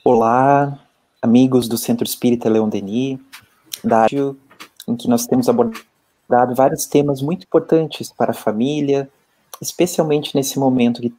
Olá, amigos do Centro Espírita Leon Denis, da rádio, em que nós temos abordado vários temas muito importantes para a família, especialmente nesse momento que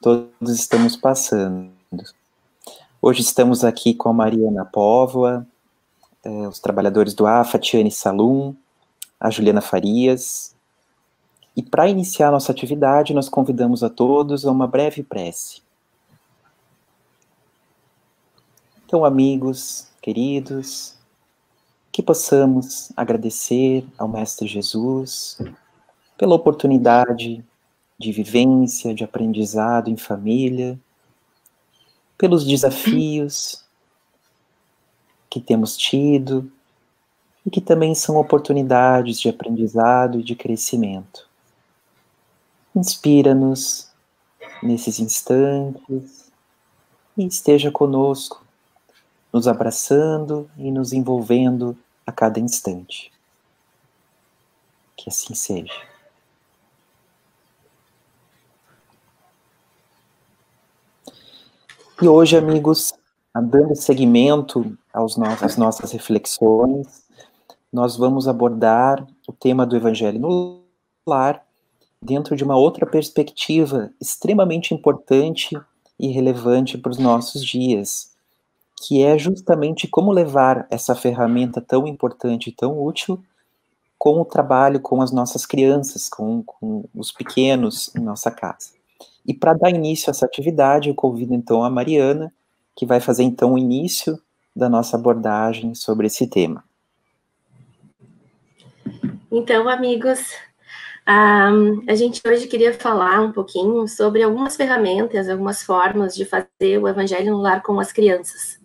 todos estamos passando. Hoje estamos aqui com a Mariana Póvoa, os trabalhadores do AFA, Tiane Salum, a Juliana Farias. E para iniciar nossa atividade, nós convidamos a todos a uma breve prece. Então, amigos, queridos, que possamos agradecer ao Mestre Jesus pela oportunidade de vivência, de aprendizado em família, pelos desafios que temos tido e que também são oportunidades de aprendizado e de crescimento. Inspira-nos nesses instantes e esteja conosco, nos abraçando e nos envolvendo a cada instante. Que assim seja. E hoje, amigos, dando seguimento às nossas reflexões, nós vamos abordar o tema do Evangelho no Lar dentro de uma outra perspectiva extremamente importante e relevante para os nossos dias, que é justamente como levar essa ferramenta tão importante e tão útil com o trabalho com as nossas crianças, com os pequenos em nossa casa. E para dar início a essa atividade, eu convido então a Mariana, que vai fazer então o início da nossa abordagem sobre esse tema. Então, amigos, a gente hoje queria falar um pouquinho sobre algumas ferramentas, algumas formas de fazer o Evangelho no Lar com as crianças.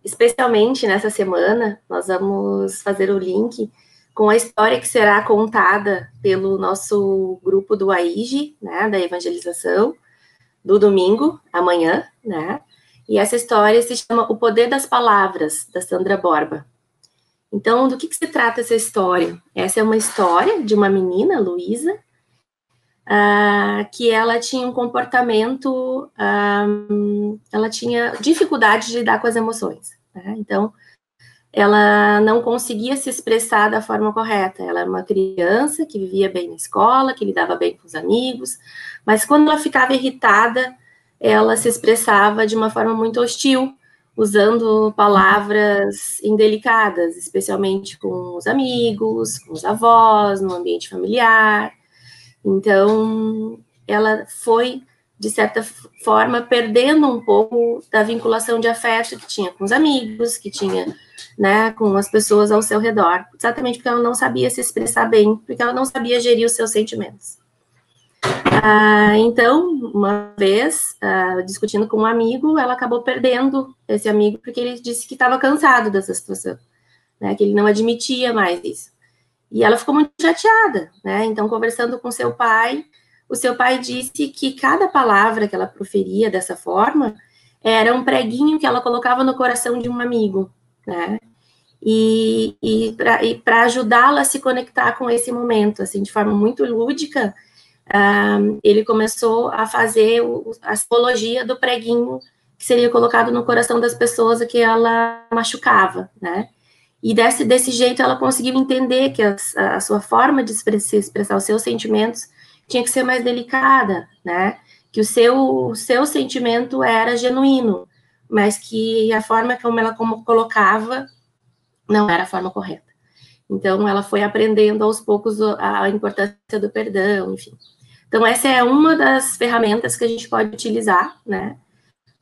Especialmente nessa semana, nós vamos fazer o link com a história que será contada pelo nosso grupo do AIGE, né, da evangelização, do domingo, amanhã, né? E essa história se chama O Poder das Palavras, da Sandra Borba. Então, do que se trata essa história? Essa é uma história de uma menina, Luísa, que ela tinha um comportamento, ela tinha dificuldade de lidar com as emoções, né? Então, ela não conseguia se expressar da forma correta. Ela era uma criança que vivia bem na escola, que lidava bem com os amigos, mas quando ela ficava irritada, ela se expressava de uma forma muito hostil, usando palavras indelicadas, especialmente com os amigos, com os avós, no ambiente familiar. Então, ela foi, de certa forma, perdendo um pouco da vinculação de afeto que tinha com os amigos, que tinha, né, com as pessoas ao seu redor, exatamente porque ela não sabia se expressar bem, porque ela não sabia gerir os seus sentimentos. Então, uma vez, discutindo com um amigo, ela acabou perdendo esse amigo porque ele disse que estava cansado dessa situação, né, que ele não admitia mais isso. E ela ficou muito chateada, né? Então, conversando com seu pai, o seu pai disse que cada palavra que ela proferia dessa forma era um preguinho que ela colocava no coração de um amigo, né? E para ajudá-la a se conectar com esse momento, assim, de forma muito lúdica, ele começou a fazer a simbologia do preguinho que seria colocado no coração das pessoas que ela machucava, né? E desse jeito ela conseguiu entender que a sua forma de expressar os seus sentimentos tinha que ser mais delicada, né? Que o seu sentimento era genuíno, mas que a forma como ela colocava não era a forma correta. Então ela foi aprendendo aos poucos a importância do perdão, enfim. Então essa é uma das ferramentas que a gente pode utilizar, né?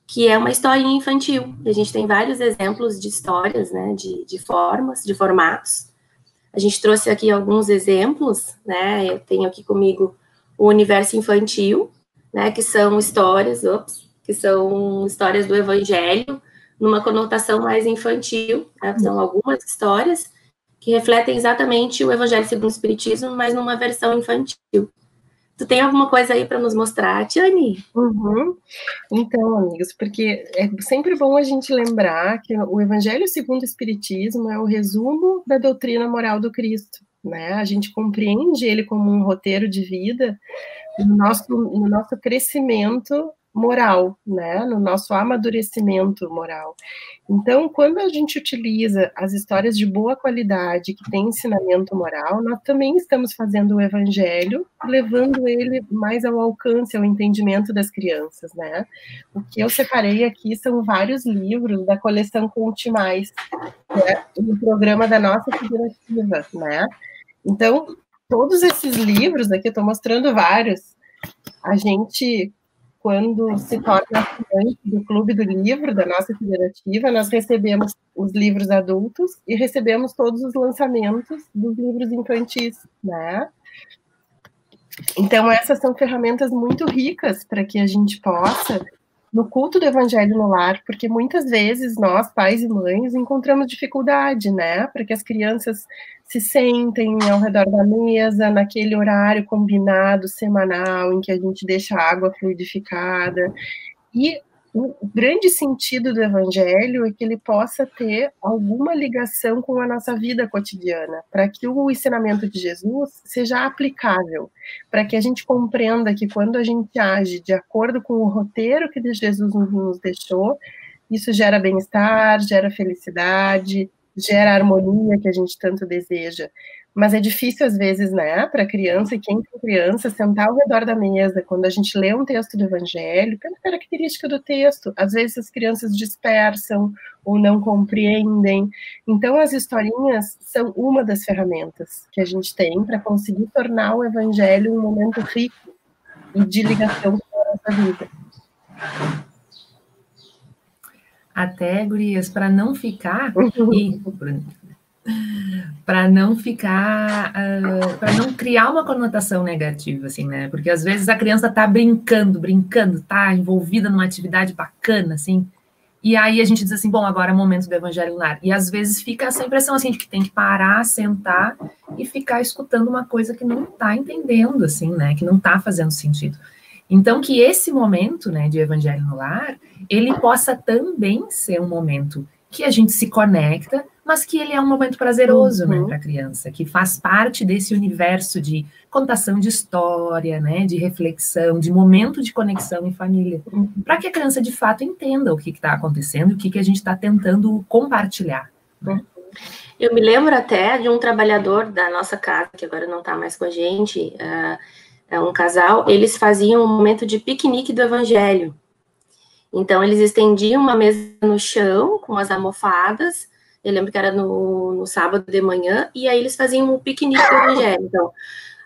Que é uma historinha infantil. A gente tem vários exemplos de histórias, né, de formas, de formatos. A gente trouxe aqui alguns exemplos, né, eu tenho aqui comigo o universo infantil, né, que são histórias do Evangelho, numa conotação mais infantil, né, são algumas histórias que refletem exatamente o Evangelho segundo o Espiritismo, mas numa versão infantil. Tu tem alguma coisa aí para nos mostrar, Tiane? Uhum. Então, amigos, porque é sempre bom a gente lembrar que o Evangelho segundo o Espiritismo é o resumo da doutrina moral do Cristo, né? A gente compreende ele como um roteiro de vida no nosso crescimento moral, né? No nosso amadurecimento moral. Então, quando a gente utiliza as histórias de boa qualidade, que tem ensinamento moral, nós também estamos fazendo o evangelho, levando ele mais ao alcance, ao entendimento das crianças, né? O que eu separei aqui são vários livros da coleção Conte Mais, né? Um programa da nossa federativa, né? Então, todos esses livros aqui, eu estou mostrando vários, a gente, quando se torna assinante do Clube do Livro, da nossa federativa, nós recebemos os livros adultos e recebemos todos os lançamentos dos livros infantis, né? Então, essas são ferramentas muito ricas para que a gente possa, no culto do Evangelho no lar, porque muitas vezes nós, pais e mães, encontramos dificuldade, né? Para que as crianças se sentem ao redor da mesa, naquele horário combinado, semanal, em que a gente deixa a água fluidificada. E o grande sentido do Evangelho é que ele possa ter alguma ligação com a nossa vida cotidiana, para que o ensinamento de Jesus seja aplicável, para que a gente compreenda que quando a gente age de acordo com o roteiro que Jesus nos deixou, isso gera bem-estar, gera felicidade, gera a harmonia que a gente tanto deseja. Mas é difícil, às vezes, né, para criança, e quem tem criança, sentar ao redor da mesa, quando a gente lê um texto do Evangelho, pela característica do texto, às vezes as crianças dispersam ou não compreendem. Então, as historinhas são uma das ferramentas que a gente tem para conseguir tornar o Evangelho um momento rico e de ligação com a nossa vida. Até, gurias, para não ficar... para não ficar, para não criar uma conotação negativa, assim, né? Porque às vezes a criança tá brincando, tá envolvida numa atividade bacana, assim, e aí a gente diz assim, bom, agora é o momento do Evangelho no lar. E às vezes fica essa impressão, assim, de que tem que parar, sentar e ficar escutando uma coisa que não tá entendendo, assim, né? Que não tá fazendo sentido. Então, que esse momento, né, de Evangelho no lar, ele possa também ser um momento que a gente se conecta, mas que ele é um momento prazeroso, né, para a criança, que faz parte desse universo de contação de história, né, de reflexão, de momento de conexão em família, para que a criança, de fato, entenda o que está acontecendo, o que a gente está tentando compartilhar. Né? Eu me lembro até de um trabalhador da nossa casa, que agora não está mais com a gente, é um casal, eles faziam um momento de piquenique do Evangelho. Então, eles estendiam uma mesa no chão, com as almofadas, eu lembro que era no sábado de manhã, e aí eles faziam um piquenique do Evangelho. Então,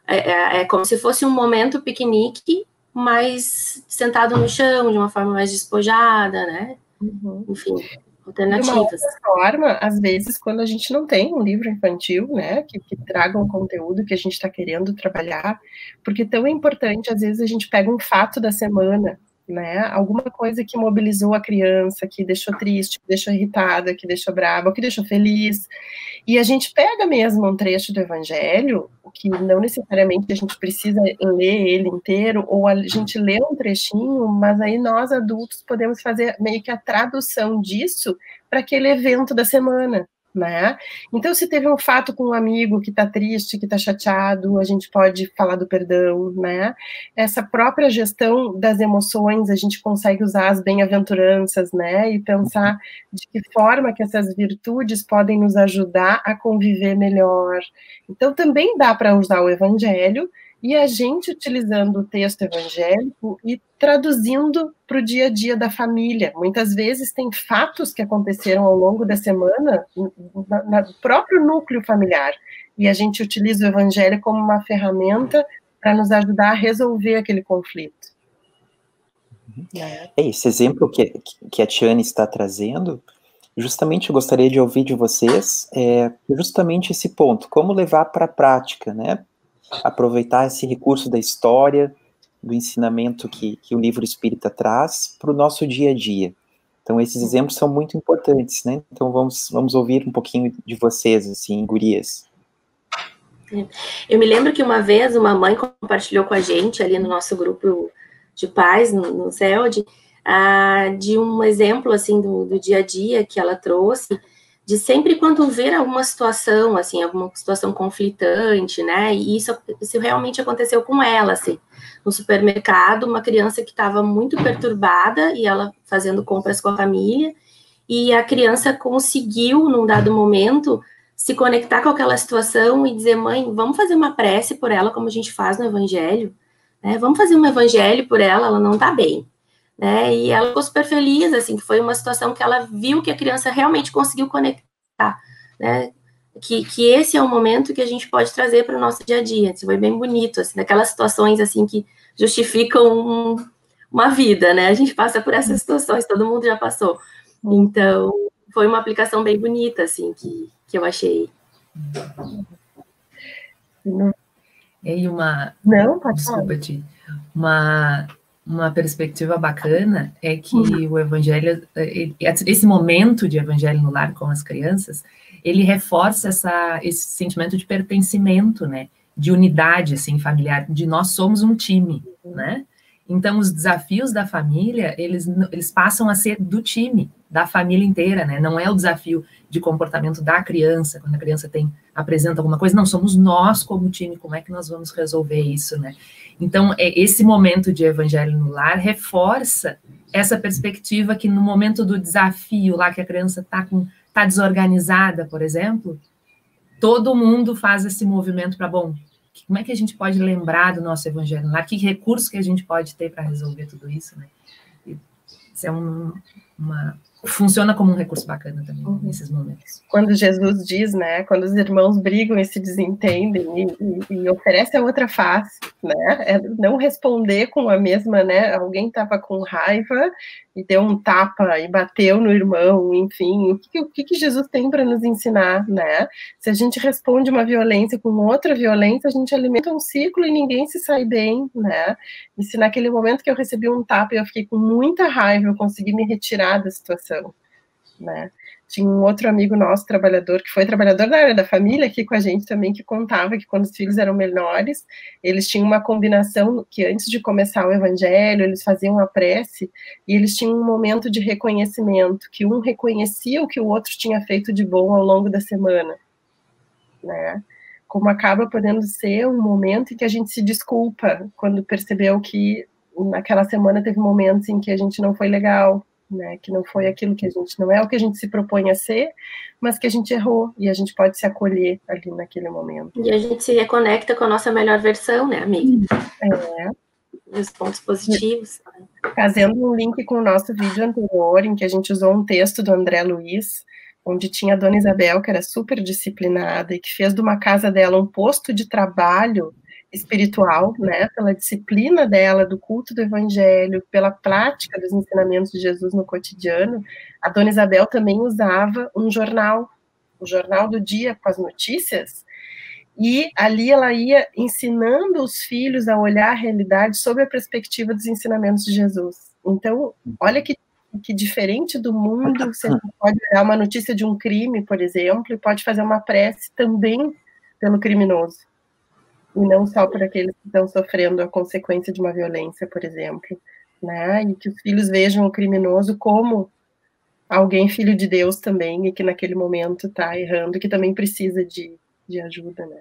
é como se fosse um momento piquenique, mas sentado no chão, de uma forma mais despojada, né? Enfim, alternativas. De uma outra forma, às vezes, quando a gente não tem um livro infantil, né, que traga um conteúdo que a gente está querendo trabalhar, porque tão importante, às vezes, a gente pega um fato da semana, né, alguma coisa que mobilizou a criança, que deixou triste, que deixou irritada, que deixou brava, que deixou feliz, e a gente pega mesmo um trecho do Evangelho, que não necessariamente a gente precisa ler ele inteiro, ou a gente lê um trechinho, mas aí nós adultos podemos fazer meio que a tradução disso para aquele evento da semana, né? Então, se teve um fato com um amigo que está triste, que está chateado, a gente pode falar do perdão, né? Essa própria gestão das emoções, a gente consegue usar as bem-aventuranças, né? E pensar de que forma que essas virtudes podem nos ajudar a conviver melhor. Então, também dá para usar o Evangelho e a gente utilizando o texto evangélico e traduzindo para o dia a dia da família. Muitas vezes tem fatos que aconteceram ao longo da semana no próprio núcleo familiar, e a gente utiliza o evangelho como uma ferramenta para nos ajudar a resolver aquele conflito. Esse exemplo que a Tiane está trazendo, justamente eu gostaria de ouvir de vocês justamente esse ponto, como levar para a prática, né? Aproveitar esse recurso da história, do ensinamento que o livro espírita traz para o nosso dia a dia. Então, esses exemplos são muito importantes, né? Então, vamos ouvir um pouquinho de vocês, assim, gurias. Eu me lembro que uma vez uma mãe compartilhou com a gente, ali no nosso grupo de pais, no CELD, de um exemplo, assim, do dia a dia que ela trouxe, de sempre quando ver alguma situação, assim, alguma situação conflitante, né, e isso realmente aconteceu com ela, assim, no supermercado, uma criança que estava muito perturbada, e ela fazendo compras com a família, e a criança conseguiu, num dado momento, se conectar com aquela situação e dizer, mãe, vamos fazer uma prece por ela, como a gente faz no Evangelho, né, vamos fazer um Evangelho por ela não tá bem, né, e ela ficou super feliz, assim, que foi uma situação que ela viu que a criança realmente conseguiu conectar, né, que esse é um momento que a gente pode trazer para o nosso dia a dia, assim, foi bem bonito, assim, daquelas situações, assim, que justificam uma vida, né, a gente passa por essas situações, todo mundo já passou, então, foi uma aplicação bem bonita, assim, que eu achei. E uma... Não, pode Desculpa, Ti. Uma perspectiva bacana é que o Evangelho, esse momento de Evangelho no lar com as crianças, ele reforça esse sentimento de pertencimento, né? De unidade, assim, familiar, de nós somos um time, né? Então, os desafios da família, eles passam a ser do time, da família inteira, né? Não é o desafio de comportamento da criança, quando a criança apresenta alguma coisa, não, somos nós como time, como é que nós vamos resolver isso, né? Então, esse momento de Evangelho no lar reforça essa perspectiva que no momento do desafio lá, que a criança tá desorganizada, por exemplo, todo mundo faz esse movimento para, bom, como é que a gente pode lembrar do nosso Evangelho no lar? Que recursos que a gente pode ter para resolver tudo isso, né? Isso é funciona como um recurso bacana também, nesses momentos. Quando Jesus diz, né, quando os irmãos brigam e se desentendem e oferece a outra face, né, é não responder com a mesma, né, alguém estava com raiva e deu um tapa e bateu no irmão, enfim, o que Jesus tem para nos ensinar, né? Se a gente responde uma violência com outra violência, a gente alimenta um ciclo e ninguém se sai bem, né? E se naquele momento que eu recebi um tapa e eu fiquei com muita raiva, eu consegui me retirar da situação, né? Tinha um outro amigo nosso, trabalhador, que foi trabalhador da área da família aqui com a gente também, que contava que quando os filhos eram menores, eles tinham uma combinação que antes de começar o evangelho, eles faziam a prece, e eles tinham um momento de reconhecimento, que um reconhecia o que o outro tinha feito de bom ao longo da semana, né? Como acaba podendo ser um momento em que a gente se desculpa, quando percebeu que naquela semana teve momentos em que a gente não foi legal, né, que não foi aquilo que a gente, não é o que a gente se propõe a ser, mas que a gente errou, e a gente pode se acolher ali naquele momento. E a gente se reconecta com a nossa melhor versão, né, amiga? Os pontos positivos. Fazendo um link com o nosso vídeo anterior, em que a gente usou um texto do André Luiz, onde tinha a Dona Isabel, que era super disciplinada, e que fez de uma casa dela um posto de trabalho espiritual, né, pela disciplina dela, do culto do evangelho, pela prática dos ensinamentos de Jesus no cotidiano. A Dona Isabel também usava um jornal, o Jornal do Dia com as notícias, e ali ela ia ensinando os filhos a olhar a realidade sob a perspectiva dos ensinamentos de Jesus. Então, olha que diferente do mundo, você pode olhar uma notícia de um crime, por exemplo, e pode fazer uma prece também pelo criminoso, e não só por aqueles que estão sofrendo a consequência de uma violência, por exemplo, né? E que os filhos vejam o criminoso como alguém filho de Deus também, e que naquele momento está errando, e que também precisa de ajuda, né?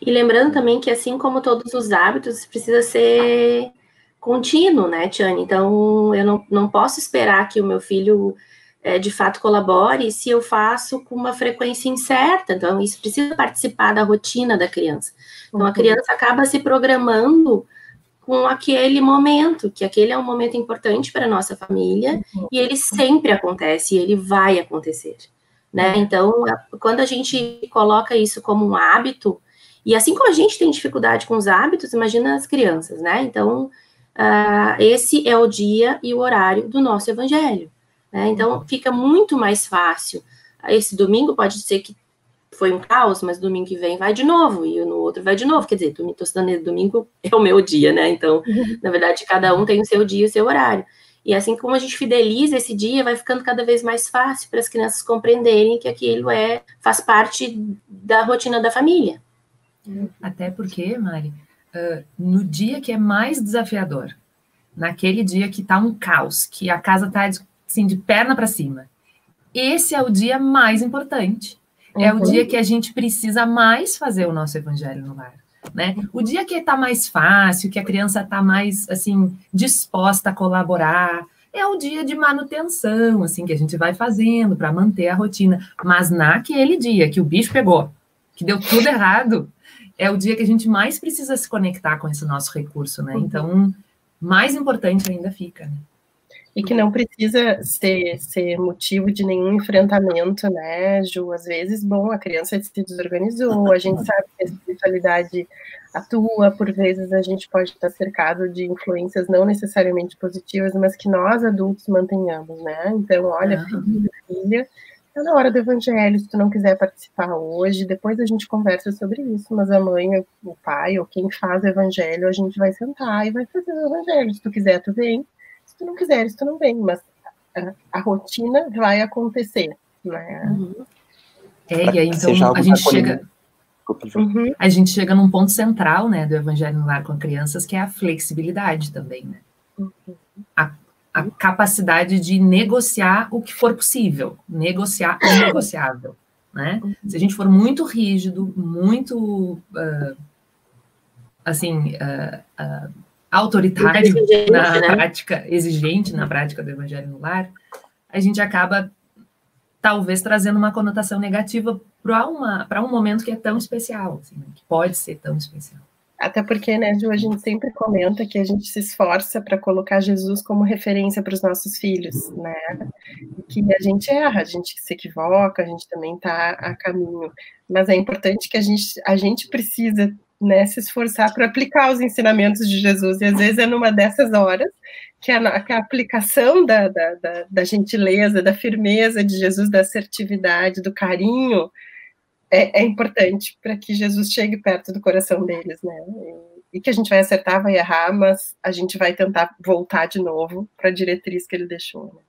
E lembrando também que, assim como todos os hábitos, precisa ser contínuo, né, Tiane? Então, eu não posso esperar que o meu filho de fato colabore se eu faço com uma frequência incerta. Então, isso precisa participar da rotina da criança. Então, a criança acaba se programando com aquele momento, que aquele é um momento importante para a nossa família, e ele sempre acontece, e ele vai acontecer, né? Então, quando a gente coloca isso como um hábito, e assim como a gente tem dificuldade com os hábitos, imagina as crianças, né? Então, esse é o dia e o horário do nosso evangelho, né? Então, fica muito mais fácil. Esse domingo pode ser que foi um caos, mas domingo que vem vai de novo, e no outro vai de novo. Quer dizer, estou estudando domingo, é o meu dia, né? Então, na verdade, cada um tem o seu dia e o seu horário. E assim como a gente fideliza esse dia, vai ficando cada vez mais fácil para as crianças compreenderem que aquilo faz parte da rotina da família. Até porque, Mari, no dia que é mais desafiador, naquele dia que está um caos, que a casa está assim, de perna para cima, esse é o dia mais importante. É o dia que a gente precisa mais fazer o nosso evangelho no lar, né? O dia que está mais fácil, que a criança está mais, assim, disposta a colaborar, é o dia de manutenção, assim, que a gente vai fazendo para manter a rotina. Mas naquele dia que o bicho pegou, que deu tudo errado, é o dia que a gente mais precisa se conectar com esse nosso recurso, né? Então, mais importante ainda fica, né? E que não precisa ser motivo de nenhum enfrentamento, né, Ju? Às vezes, bom, a criança se desorganizou, a gente sabe que a espiritualidade atua, por vezes a gente pode estar cercado de influências não necessariamente positivas, mas que nós adultos mantenhamos, né? Então, olha, filha, tá na hora do evangelho, se tu não quiser participar hoje, depois a gente conversa sobre isso, mas a mãe, o pai, ou quem faz o evangelho, a gente vai sentar e vai fazer o evangelho. Se tu quiser, tu vem. Se tu não quiseres, tu não vem, mas a rotina vai acontecer, né? E aí, então, a gente chega num ponto central, né, do evangelho no lar com crianças, que é a flexibilidade também, né? A capacidade de negociar o que for possível, negociar o negociável, né? Se a gente for muito rígido, muito, autoritário na prática, exigente na prática do evangelho no lar, a gente acaba talvez trazendo uma conotação negativa para um momento que é tão especial, assim, que pode ser tão especial. Até porque, né, Ju, a gente sempre comenta que a gente se esforça para colocar Jesus como referência para os nossos filhos, né? Que a gente erra, a gente se equivoca, a gente também está a caminho. Mas é importante que a gente precisa, né, se esforçar para aplicar os ensinamentos de Jesus, e às vezes é numa dessas horas que a aplicação da gentileza, da firmeza de Jesus, da assertividade, do carinho, é importante para que Jesus chegue perto do coração deles, né, e que a gente vai acertar, vai errar, mas a gente vai tentar voltar de novo para a diretriz que ele deixou, né.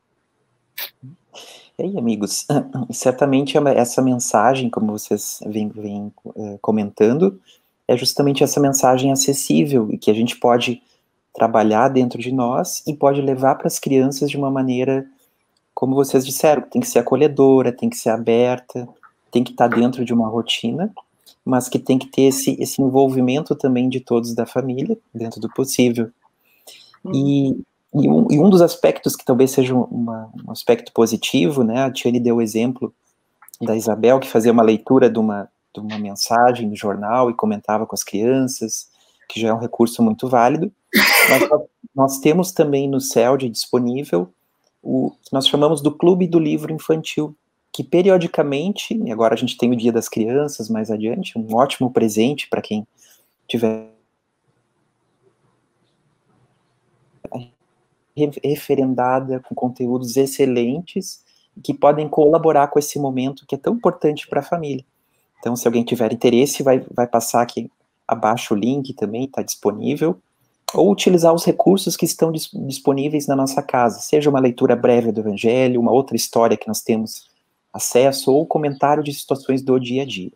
E aí, amigos, certamente essa mensagem, como vocês vêm comentando, é justamente essa mensagem acessível e que a gente pode trabalhar dentro de nós e pode levar para as crianças de uma maneira, como vocês disseram, tem que ser acolhedora, tem que ser aberta, tem que estar dentro de uma rotina, mas que tem que ter esse envolvimento também de todos da família, dentro do possível. E um dos aspectos que talvez seja um aspecto positivo, né, a Tiane deu o exemplo da Isabel, que fazia uma leitura de uma mensagem no jornal e comentava com as crianças, que já é um recurso muito válido, mas nós temos também no CELD disponível o que nós chamamos do Clube do Livro Infantil, que periodicamente, e agora a gente tem o Dia das Crianças mais adiante, um ótimo presente para quem tiver referendada com conteúdos excelentes que podem colaborar com esse momento que é tão importante para a família. Então, se alguém tiver interesse, vai passar aqui abaixo o link também, está disponível, ou utilizar os recursos que estão disponíveis na nossa casa, seja uma leitura breve do Evangelho, uma outra história que nós temos acesso, ou comentário de situações do dia a dia.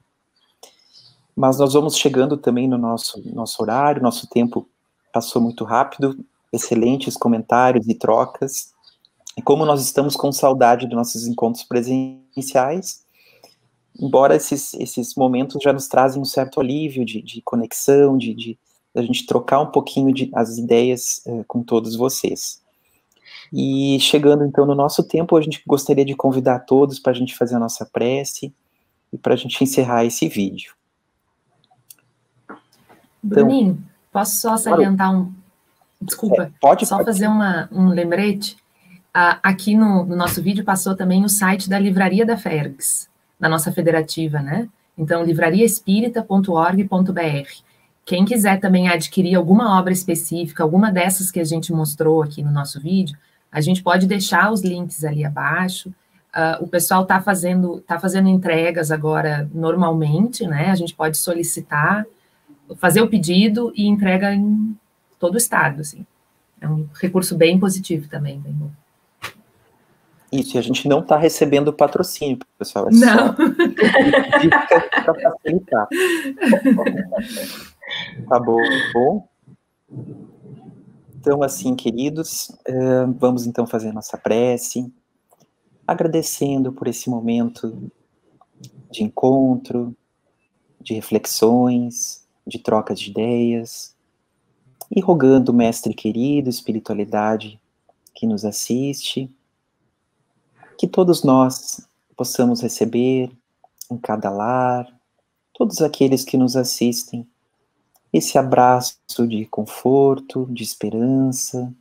Mas nós vamos chegando também no nosso horário, nosso tempo passou muito rápido, excelentes comentários e trocas, e como nós estamos com saudade dos nossos encontros presenciais, embora esses momentos já nos trazem um certo alívio de conexão, de a gente trocar um pouquinho as ideias com todos vocês. E chegando então no nosso tempo, a gente gostaria de convidar todos para a gente fazer a nossa prece e para a gente encerrar esse vídeo. Bruninho, então, posso só salientar Desculpa, pode fazer um lembrete. Aqui no nosso vídeo passou também o site da Livraria da Fergs, da nossa federativa, né? Então, livrariaespírita.org.br. Quem quiser também adquirir alguma obra específica, alguma dessas que a gente mostrou aqui no nosso vídeo, a gente pode deixar os links ali abaixo. O pessoal está fazendo entregas agora normalmente, né? A gente pode solicitar, fazer o pedido e entrega em todo o estado, assim. É um recurso bem positivo também, bem bom. Isso, e a gente não está recebendo patrocínio, pessoal. É não. Só para facilitar. Tá bom? Então, assim, queridos, vamos então fazer a nossa prece. agradecendo por esse momento de encontro, de reflexões, de troca de ideias, e rogando, Mestre querido, espiritualidade que nos assiste, que todos nós possamos receber em cada lar, todos aqueles que nos assistem, esse abraço de conforto, de esperança,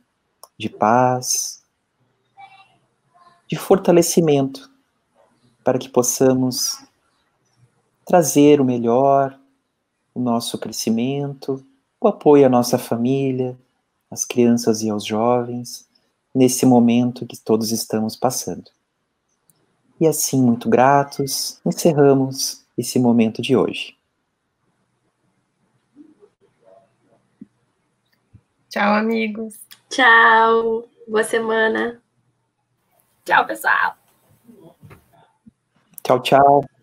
de paz, de fortalecimento, para que possamos trazer o melhor, o nosso crescimento, o apoio à nossa família, às crianças e aos jovens, nesse momento que todos estamos passando. E assim, muito gratos, encerramos esse momento de hoje. Tchau, amigos. Tchau. Boa semana. Tchau, pessoal. Tchau, tchau.